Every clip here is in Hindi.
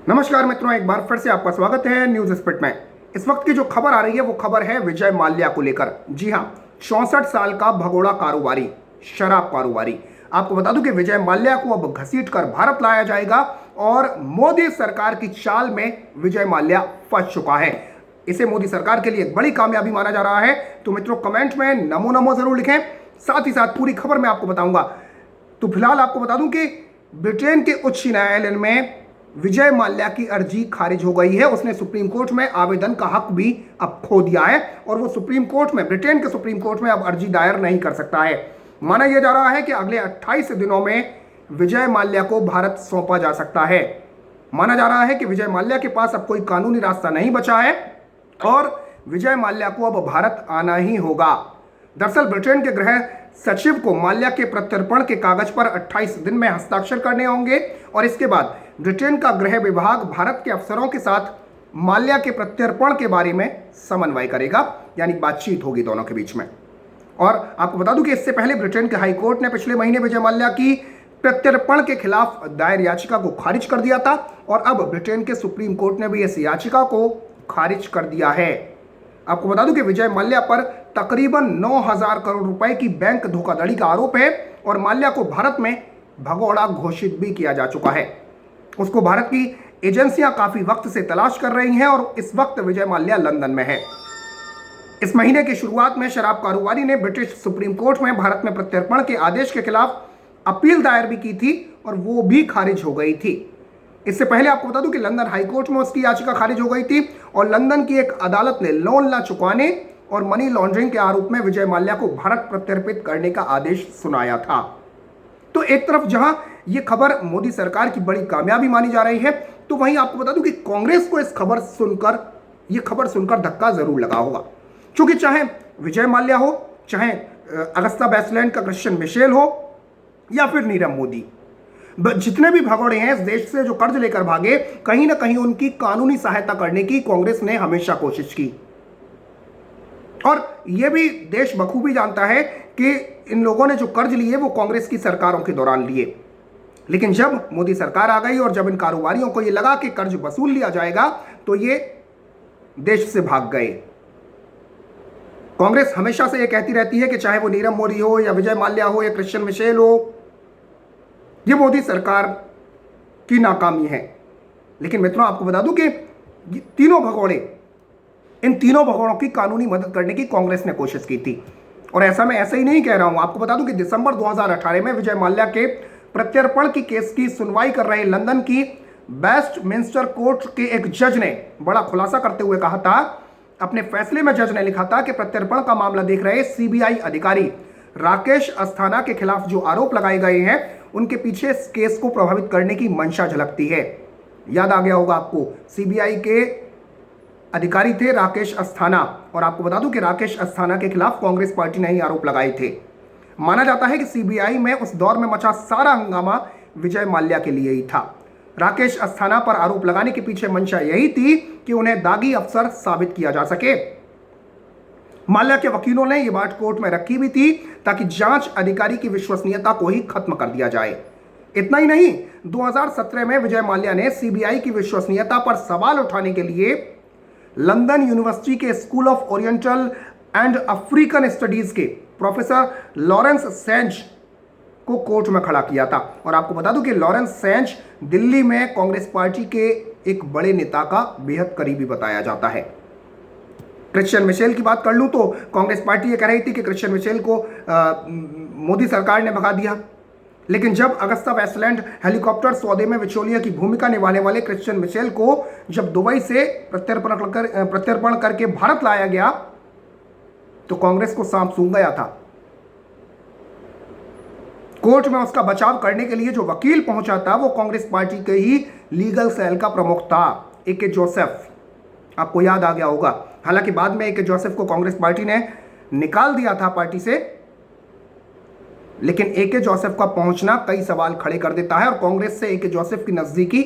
नमस्कार मित्रों, एक बार फिर से आपका स्वागत है न्यूज स्पिट में। इस वक्त की जो खबर आ रही है वो खबर है विजय माल्या को लेकर। जी हां, 64 साल का भगोड़ा कारोबारी, शराब कारोबारी। आपको बता दूं कि विजय माल्या को अब घसीट कर भारत लाया जाएगा और मोदी सरकार की चाल में विजय माल्या फंस चुका है। इसे मोदी सरकार के लिए एक बड़ी कामयाबी माना जा रहा है। तो मित्रों, कमेंट में नमो नमो जरूर लिखें। साथ ही साथ पूरी खबर मैं आपको बताऊंगा। तो फिलहाल आपको बता दूं कि ब्रिटेन के उच्च न्यायालय में विजय माल्या की अर्जी खारिज हो गई है। उसने सुप्रीम कोर्ट में आवेदन का हक भी अब खो दिया है और वो सुप्रीम कोर्ट में, ब्रिटेन के सुप्रीम कोर्ट में अब अर्जी दायर नहीं कर सकता है। माना यह जा रहा है कि अगले 28 दिनों में विजय माल्या को भारत सौंपा जा सकता है। माना जा रहा है कि विजय माल्या के पास अब कोई कानूनी रास्ता नहीं बचा है और विजय माल्या को अब भारत आना ही होगा। दरअसल ब्रिटेन के गृह सचिव को माल्या के प्रत्यर्पण के कागज पर 28 दिन में हस्ताक्षर करने होंगे और इसके बाद ब्रिटेन का गृह विभाग भारत के अफसरों के साथ माल्या के प्रत्यर्पण के बारे में समन्वय करेगा, यानी बातचीत होगी दोनों के बीच में। और आपको बता दूं कि इससे पहले ब्रिटेन के हाई कोर्ट ने पिछले महीने विजय माल्या की प्रत्यर्पण के खिलाफ दायर याचिका को खारिज कर दिया था और अब ब्रिटेन के सुप्रीम कोर्ट ने भी इस याचिका को खारिज कर दिया है। आपको बता दूं कि विजय माल्या पर तकरीबन 9,000 करोड़ रुपए की बैंक धोखाधड़ी का आरोप है और माल्या को भारत में भगोड़ा घोषित भी किया जा चुका है। उसको भारत की एजेंसियां काफी वक्त से तलाश कर रही हैं और इस वक्त विजय माल्या लंदन में है। इस महीने की शुरुआत में शराब कारोबारी ने ब्रिटिश सुप्रीम कोर्ट में भारत में प्रत्यर्पण के आदेश के खिलाफ अपील दायर भी की थी और वो भी खारिज हो गई थी। इससे पहले आपको बता दूं कि लंदन हाई कोर्ट में उसकी याचिका खारिज हो गई थी और लंदन की एक अदालत ने लोन न चुकाने और मनी लॉन्ड्रिंग के आरोप में विजय माल्या को भारत प्रत्यर्पित करने का आदेश सुनाया था। तो एक तरफ जहां यह खबर मोदी सरकार की बड़ी कामयाबी मानी जा रही है, तो वहीं आपको बता दूं कि कांग्रेस को यह खबर सुनकर धक्का जरूर लगा होगा। क्योंकि चाहे विजय माल्या हो, चाहे अगस्ता वेस्टलैंड का क्रिश्चियन मिशेल हो या फिर नीरव मोदी, जितने भी भगोड़े हैं इस देश से जो कर्ज लेकर भागे, कहीं ना कहीं उनकी कानूनी सहायता करने की कांग्रेस ने हमेशा कोशिश की। और यह भी देश बखूबी जानता है कि इन लोगों ने जो कर्ज लिए वो कांग्रेस की सरकारों के दौरान लिए। लेकिन जब मोदी सरकार आ गई और जब इन कारोबारियों को यह लगा कि कर्ज वसूल लिया जाएगा, तो ये देश से भाग गए। कांग्रेस हमेशा से यह कहती रहती है कि चाहे वो नीरव मोदी हो या विजय माल्या हो या क्रिश्चियन मिशेल हो, ये मोदी सरकार की नाकामी है। लेकिन मित्रों, आपको बता दूं कि इन तीनों भगोड़ों की कानूनी मदद करने की कांग्रेस ने कोशिश की थी। और ऐसा मैं ऐसे ही नहीं कह रहा हूं। आपको बता दूं कि दिसंबर 2018 में विजय माल्या के प्रत्यर्पण की केस की सुनवाई कर रहे लंदन की वेस्टमिंस्टर कोर्ट के एक जज ने बड़ा खुलासा करते हुए कहा था, अपने फैसले में जज ने लिखा था कि प्रत्यर्पण का मामला देख रहे सीबीआई अधिकारी राकेश अस्थाना के खिलाफ जो आरोप लगाए गए हैं, उनके पीछे इस केस को प्रभावित करने की मंशा झलकती है। याद आ गया होगा आपको, सीबीआई के अधिकारी थे राकेश अस्थाना, और आपको बता दूं कि राकेश अस्थाना के खिलाफ कांग्रेस पार्टी ने ही आरोप लगाए थे। माना जाता है कि सीबीआई में उस दौर में मचा सारा हंगामा विजय माल्या के लिए ही था। राकेश अस्थाना पर आरोप लगाने के पीछे मंशा यही थी कि उन्हें दागी अफसर साबित किया जा सके। माल्या के वकीलों ने यह बात कोर्ट में रखी भी थी ताकि जांच अधिकारी की विश्वसनीयता को ही खत्म कर दिया जाए। इतना ही नहीं, 2017 में विजय माल्या ने सीबीआई की विश्वसनीयता पर सवाल उठाने के लिए लंदन यूनिवर्सिटी के school of oriental and African studies के प्रोफेसर लॉरेंस सेंज को कोर्ट में खड़ा किया था। और आपको बता दूं कि लॉरेंस सेंज दिल्ली में कांग्रेस पार्टी के एक बड़े नेता का बेहद करीबी बताया जाता है। क्रिश्चियन मिशेल की बात कर लूं तो कांग्रेस पार्टी ये कह रही थी कि क्रिश्चियन मिशेल को मोदी सरकार ने भगा दिया। लेकिन जब अगस्ता वेस्टलैंड हेलीकॉप्टर सौदे में बिचौलिया की भूमिका निभाने वाले क्रिश्चियन मिशेल को जब दुबई से प्रत्यर्पण करके भारत लाया गया, तो कांग्रेस को सांप सूंघ गया था। कोर्ट में उसका बचाव करने के लिए जो वकील पहुंचा था वो कांग्रेस पार्टी के ही लीगल सेल का प्रमुख था, ए.के. जोसेफ। आपको याद आ गया होगा। हालांकि बाद में ए.के. जोसेफ को कांग्रेस पार्टी ने निकाल दिया था पार्टी से, लेकिन ए.के. जोसेफ का पहुंचना कई सवाल खड़े कर देता है और कांग्रेस से ए.के. जोसेफ की नजदीकी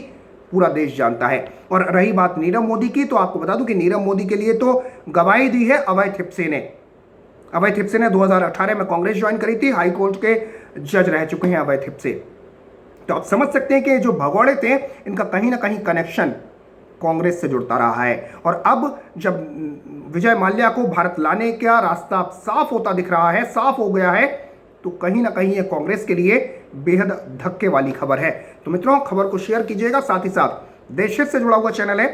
पूरा देश जानता है। और रही बात नीरव मोदी की, तो आपको बता दूं कि नीरव मोदी के लिए तो गवाही दी है अभय थिप्से ने। अभय थिप्से ने 2018 में कांग्रेस ज्वाइन करी थी, हाई कोर्ट के जज रह चुके हैं अभय थिप्से। तो आप समझ सकते हैं कि जो भगौड़े थे इनका कहीं ना कहीं कनेक्शन कांग्रेस से जुड़ता रहा है। और अब जब विजय माल्या को भारत लाने का रास्ता साफ होता दिख रहा है, साफ हो गया है, तो कहीं ना कहीं ये कांग्रेस के लिए बेहद धक्के वाली खबर है। तो मित्रों, खबर को शेयर कीजिएगा, साथ ही साथ देश हित से जुड़ा हुआ चैनल है,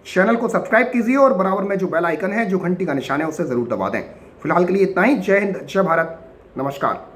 चैनल को सब्सक्राइब कीजिए और बराबर में जो बेल आइकन है, जो घंटी का निशान है, उसे जरूर दबा दें। फिलहाल के लिए इतना ही। जय हिंद, जय भारत, नमस्कार।